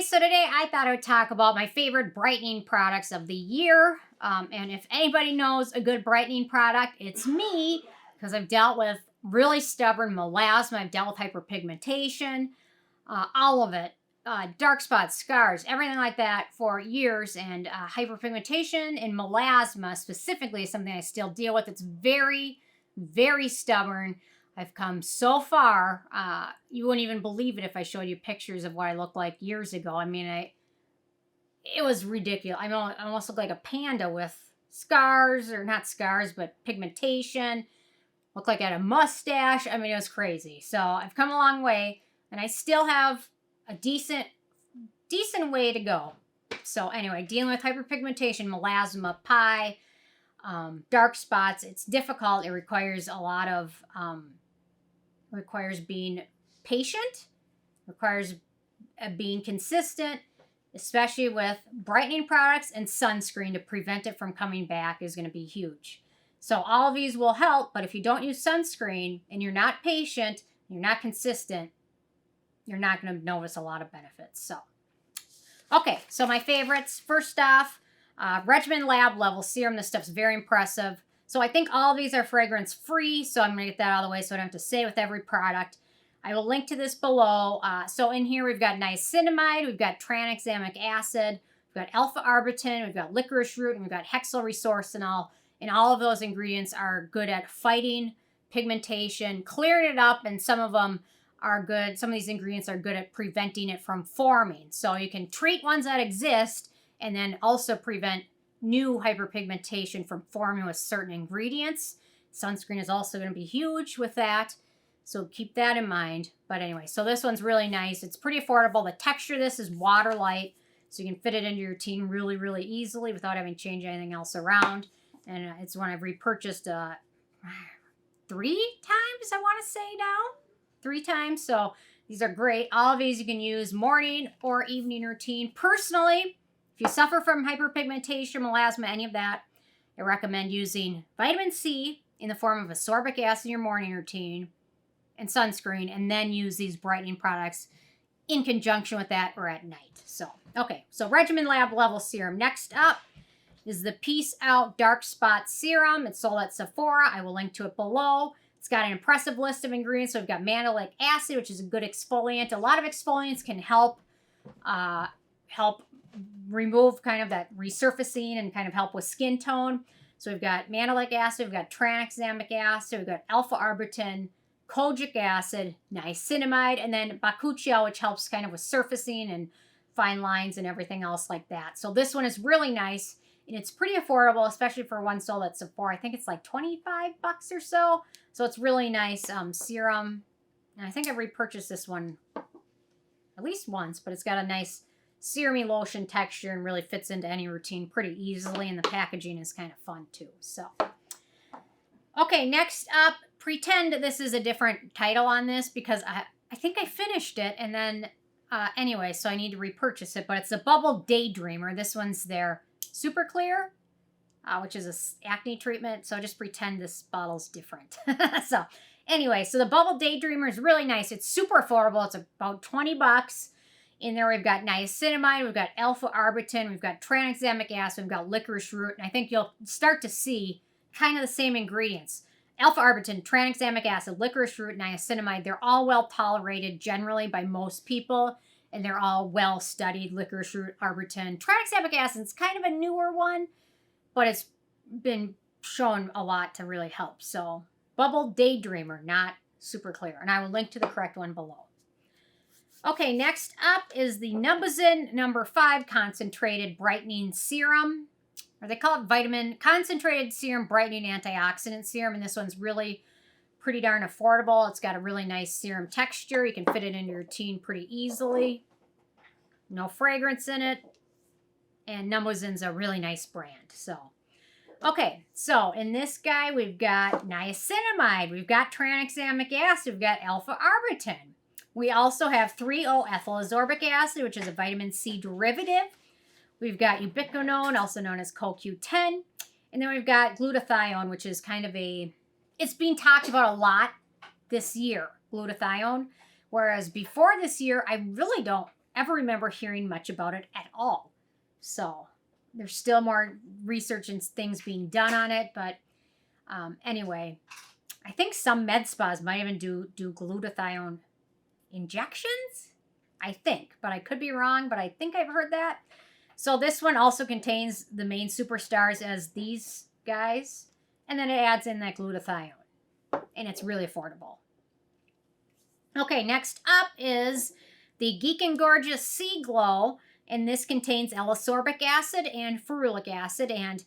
guys, so today I thought I would talk about my favorite brightening products of the year. And if anybody knows a good brightening product, it's me, because I've dealt with really stubborn melasma, I've dealt with hyperpigmentation, all of it, dark spots, scars, everything like that for years. And hyperpigmentation and melasma specifically is something I still deal with. It's very, very stubborn. I've come so far, you wouldn't even believe it if I showed you pictures of what I looked like years ago. I mean, it was ridiculous. I almost looked like a panda with scars, or not scars, but pigmentation. Looked like I had a mustache. I mean, it was crazy. So I've come a long way, and I still have a decent way to go. So anyway, dealing with hyperpigmentation, melasma, PI, dark spots, it's difficult. It requires a lot of, requires being patient, requires being consistent, especially with brightening products, and sunscreen to prevent it from coming back is going to be huge. So all of these will help, but if you don't use sunscreen and you're not patient, you're not consistent, you're not going to notice a lot of benefits. So, okay, so my favorites, first off, Regimen Lab Level Serum. This stuff's very impressive. So I think all of these are fragrance free, so I'm going to get that out of the way so I don't have to say with every product. I will link to this below. So in here we've got niacinamide, we've got tranexamic acid, we've got alpha-arbutin, we've got licorice root, and we've got hexyl resorcinol. And all of those ingredients are good at fighting pigmentation, clearing it up, and some of them are good. Some of these ingredients are good at preventing it from forming. So you can treat ones that exist and then also prevent new hyperpigmentation from forming with certain ingredients. Sunscreen is also going to be huge with that, so keep that in mind. But anyway, so this one's really nice. It's pretty affordable. The texture of this is water light, so you can fit it into your routine really, really easily without having to change anything else around. And it's one I've repurchased 3 times, I want to say now. 3 times, so these are great. All of these you can use morning or evening routine. Personally, if you suffer from hyperpigmentation, melasma, any of that, I recommend using vitamin C in the form of ascorbic acid in your morning routine and sunscreen, and then use these brightening products in conjunction with that or at night. So, okay, so Regimen Lab Level Serum. Next up is the Peace Out Dark Spot Serum. It's sold at Sephora. I will link to it below. It's got an impressive list of ingredients. So we've got mandelic acid, which is a good exfoliant. A lot of exfoliants can help remove kind of that resurfacing and kind of help with skin tone. So we've got mandelic acid, we've got tranexamic acid, we've got alpha-arbutin, kojic acid, niacinamide, and then Bakuchiol, which helps kind of with surfacing and fine lines and everything else like that. So this one is really nice, and it's pretty affordable, especially for one sold at Sephora. I think it's like 25 bucks or so. So it's really nice serum. And I think I've repurchased this one at least once, but it's got a nice serumy lotion texture and really fits into any routine pretty easily, and the packaging is kind of fun too. So, okay, next up, pretend this is a different title on this because I think I finished it, and then anyway, so I need to repurchase it, but it's the Bubble Daydreamer. This one's their Super Clear, which is a acne treatment, so just pretend this bottle's different. So anyway, so the Bubble Daydreamer is really nice. It's super affordable. It's about 20 bucks. In there, we've got niacinamide, we've got alpha-arbutin, we've got tranexamic acid, we've got licorice root, and I think you'll start to see kind of the same ingredients. Alpha-arbutin, tranexamic acid, licorice root, niacinamide, they're all well tolerated generally by most people, and they're all well studied. Licorice root, arbutin. Tranexamic acid is kind of a newer one, but it's been shown a lot to really help. So, Bubble Daydreamer, not Super Clear, and I will link to the correct one below. Okay, next up is the Numbuzin No. 5 Concentrated Brightening Serum. Or they call it Vitamin Concentrated Serum Brightening Antioxidant Serum. And this one's really pretty darn affordable. It's got a really nice serum texture. You can fit it into your routine pretty easily. No fragrance in it. And Numbuzin's a really nice brand. So, okay, so in this guy, we've got niacinamide. We've got tranexamic acid. We've got alpha-arbutin. We also have 3-O-ethyl-ascorbic acid, which is a vitamin C derivative. We've got Ubiquinone, also known as CoQ10. And then we've got Glutathione, which is kind of it's being talked about a lot this year, glutathione. Whereas before this year, I really don't ever remember hearing much about it at all. So there's still more research and things being done on it. But anyway, I think some med spas might even do glutathione injections, I think. But I could be wrong, but I think I've heard that. So this one also contains the main superstars as these guys. And then it adds in that glutathione. And it's really affordable. Okay, next up is the Geek and Gorgeous Sea Glow. And this contains L-Ascorbic acid and ferulic acid. And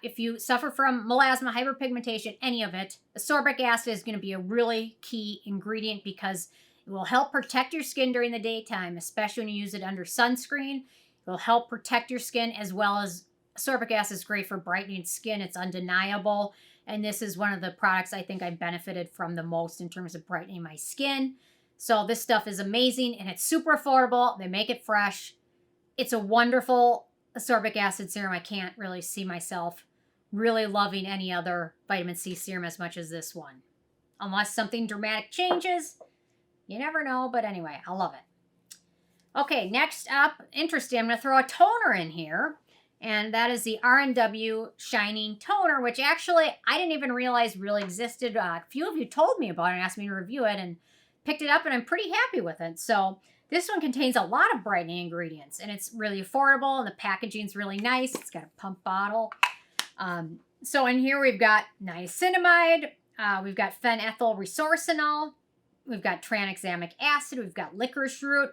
if you suffer from melasma, hyperpigmentation, any of it, ascorbic acid is going to be a really key ingredient because it will help protect your skin during the daytime, especially when you use it under sunscreen. It will help protect your skin, as well as ascorbic acid is great for brightening skin. It's undeniable. And this is one of the products I think I benefited from the most in terms of brightening my skin. So this stuff is amazing, and it's super affordable. They make it fresh. It's a wonderful ascorbic acid serum. I can't really see myself really loving any other vitamin C serum as much as this one. Unless something dramatic changes. You never know, but anyway, I love it. Okay, next up, interesting, I'm going to throw a toner in here. And that is the RNW Shining Toner, which actually I didn't even realize really existed. A few of you told me about it and asked me to review it, and picked it up, and I'm pretty happy with it. So this one contains a lot of brightening ingredients, and it's really affordable, and the packaging's really nice. It's got a pump bottle. So in here we've got niacinamide, we've got phenylethyl resorcinol, we've got tranexamic acid, we've got licorice root,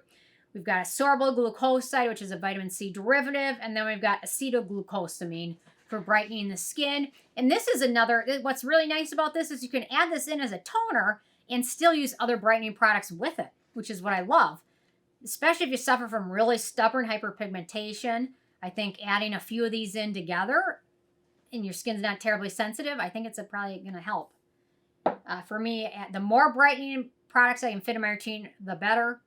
we've got Ascorbyl glucoside, which is a vitamin C derivative, and then we've got acetyl glucosamine for brightening the skin. And this is another, what's really nice about this is you can add this in as a toner and still use other brightening products with it, which is what I love. Especially if you suffer from really stubborn hyperpigmentation. I think adding a few of these in together and your skin's not terribly sensitive, I think it's probably going to help. For me, the more brightening products I can fit in my routine, the better.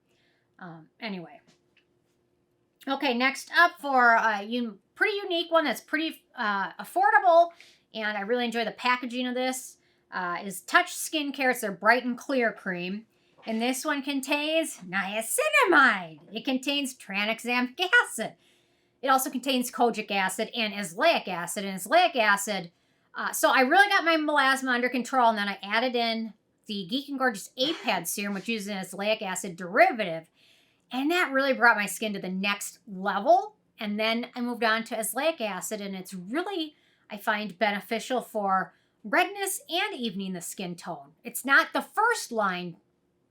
Anyway. Okay, next up for a pretty unique one that's pretty affordable, and I really enjoy the packaging of this, is Touch Skincare. It's their Bright and Clear Cream. And this one contains niacinamide. It contains tranexamic acid. It also contains kojic acid and azelaic acid. And azelaic acid, so I really got my melasma under control, and then I added in the Geek and Gorgeous A-Pad serum, which uses an azelaic acid derivative. And that really brought my skin to the next level. And then I moved on to azelaic acid, and it's really, I find, beneficial for redness and evening the skin tone. It's not the first line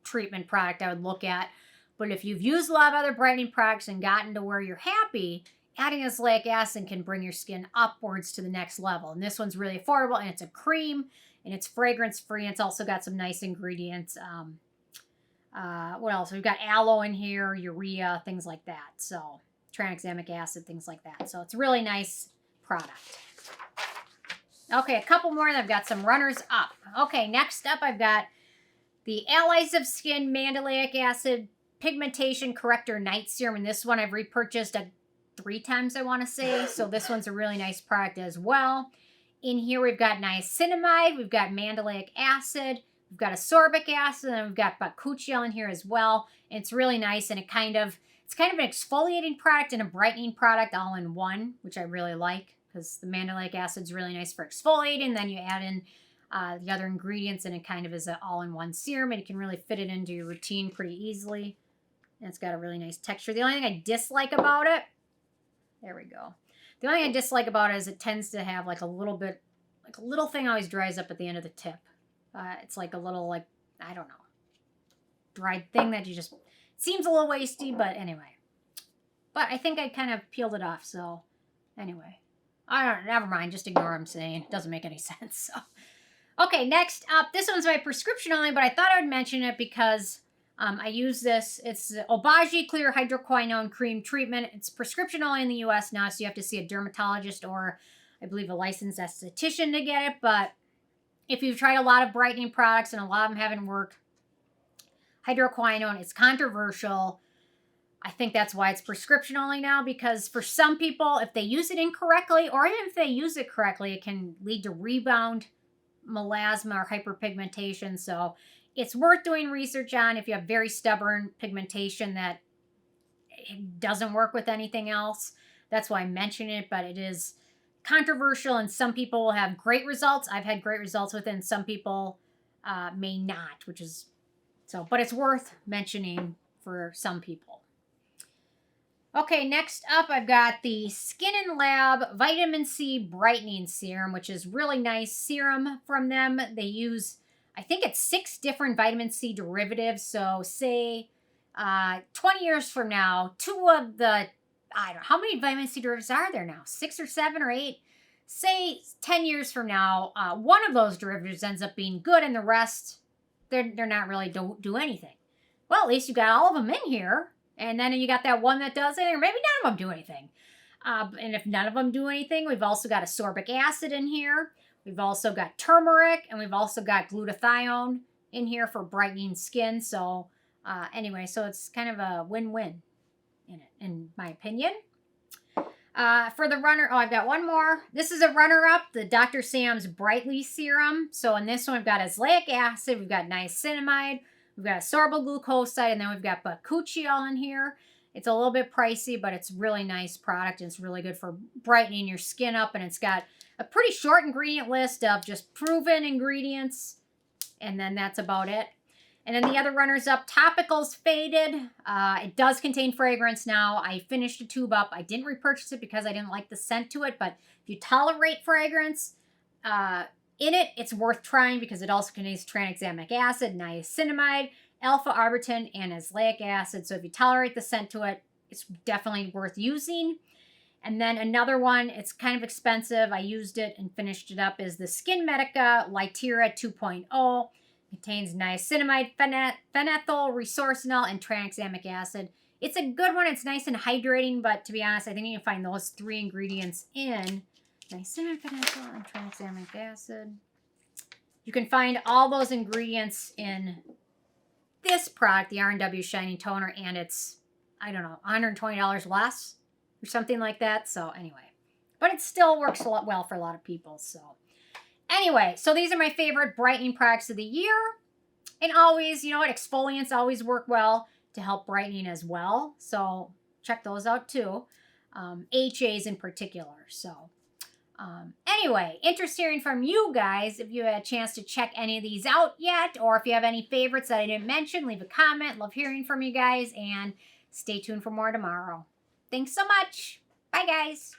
treatment product I would look at, but if you've used a lot of other brightening products and gotten to where you're happy, adding azelaic acid can bring your skin upwards to the next level. And this one's really affordable, and it's a cream, and it's fragrance free, and it's also got some nice ingredients. What else? We've got aloe in here, urea, things like that. So tranexamic acid, things like that. So it's a really nice product. Okay, a couple more, and I've got some runners up. Okay, next up I've got the Allies of Skin Mandelic Acid Pigmentation Corrector Night Serum. And this one I've repurchased 3 times, I want to say. So this one's a really nice product as well. In here we've got niacinamide, we've got mandelic acid, we've got ascorbic acid, and we've got Bakuchiol in here as well. And it's really nice, and it's kind of an exfoliating product and a brightening product all in one, which I really like, because the mandelic acid is really nice for exfoliating. Then you add in the other ingredients, and it kind of is an all-in-one serum, and you can really fit it into your routine pretty easily. And it's got a really nice texture. The only thing I dislike about it, there we go. The only thing I dislike about it is it tends to have like a little thing always dries up at the end of the tip. It's like a little, I don't know, dried thing that you just, seems a little wasty, but anyway. But I think I kind of peeled it off, so anyway. I don't know, never mind, just ignore what I'm saying. It doesn't make any sense, so. Okay, next up, this one's my prescription only, but I thought I would mention it because I use this. It's the Obagi Clear Hydroquinone Cream Treatment. It's prescription only in the U.S. now, so you have to see a dermatologist or, I believe, a licensed esthetician to get it. But if you've tried a lot of brightening products and a lot of them haven't worked, hydroquinone is controversial. I think that's why it's prescription only now, because for some people, if they use it incorrectly, or even if they use it correctly, it can lead to rebound melasma or hyperpigmentation. So it's worth doing research on if you have very stubborn pigmentation that it doesn't work with anything else. That's why I mention it, but it is controversial, and some people will have great results. I've had great results with it, and some people may not, which is so, but it's worth mentioning for some people. Okay, next up, I've got the Skin and Lab Vitamin C Brightening Serum, which is really nice serum from them. They use, I think it's 6 different vitamin C derivatives. So say 20 years from now, 2 of the, I don't know, how many vitamin C derivatives are there now? 6 or 7 or 8? Say 10 years from now, one of those derivatives ends up being good and the rest, they're not really don't do anything. Well, at least you got all of them in here. And then you got that one that does anything, or maybe none of them do anything. And if none of them do anything, we've also got ascorbic acid in here. We've also got turmeric, and we've also got glutathione in here for brightening skin. So anyway, so it's kind of a win-win in it, in my opinion. For the runner, I've got one more. This is a runner-up, the Dr. Sam's Brightly Serum. So in this one, we've got azelaic acid, we've got niacinamide, we've got Ascorbyl glucoside, and then we've got Bakuchiol in here. It's a little bit pricey, but it's a really nice product. And it's really good for brightening your skin up, and it's got a pretty short ingredient list of just proven ingredients, and then that's about it. And then the other runners-up, Topicals Faded. It does contain fragrance now. I finished a tube up. I didn't repurchase it because I didn't like the scent to it, but if you tolerate fragrance in it, it's worth trying because it also contains tranexamic acid, niacinamide, alpha-arbutin, and azelaic acid. So if you tolerate the scent to it, it's definitely worth using. And then another one, it's kind of expensive. I used it and finished it up, is the Skin Medica Lytera 2.0. Contains niacinamide, phenylethyl, resorcinol, and tranexamic acid. It's a good one. It's nice and hydrating, but to be honest, I think you can find those 3 ingredients in niacinamide, phenylethyl, and tranexamic acid. You can find all those ingredients in this product, the RNW Shining Toner, and it's, I don't know, $120 less or something like that. So anyway, but it still works a lot well for a lot of people. So anyway, so these are my favorite brightening products of the year. And always, you know what, exfoliants always work well to help brightening as well. So check those out too. HAs in particular. So anyway, interested hearing from you guys if you had a chance to check any of these out yet, or if you have any favorites that I didn't mention, leave a comment. Love hearing from you guys, and stay tuned for more tomorrow. Thanks so much. Bye, guys.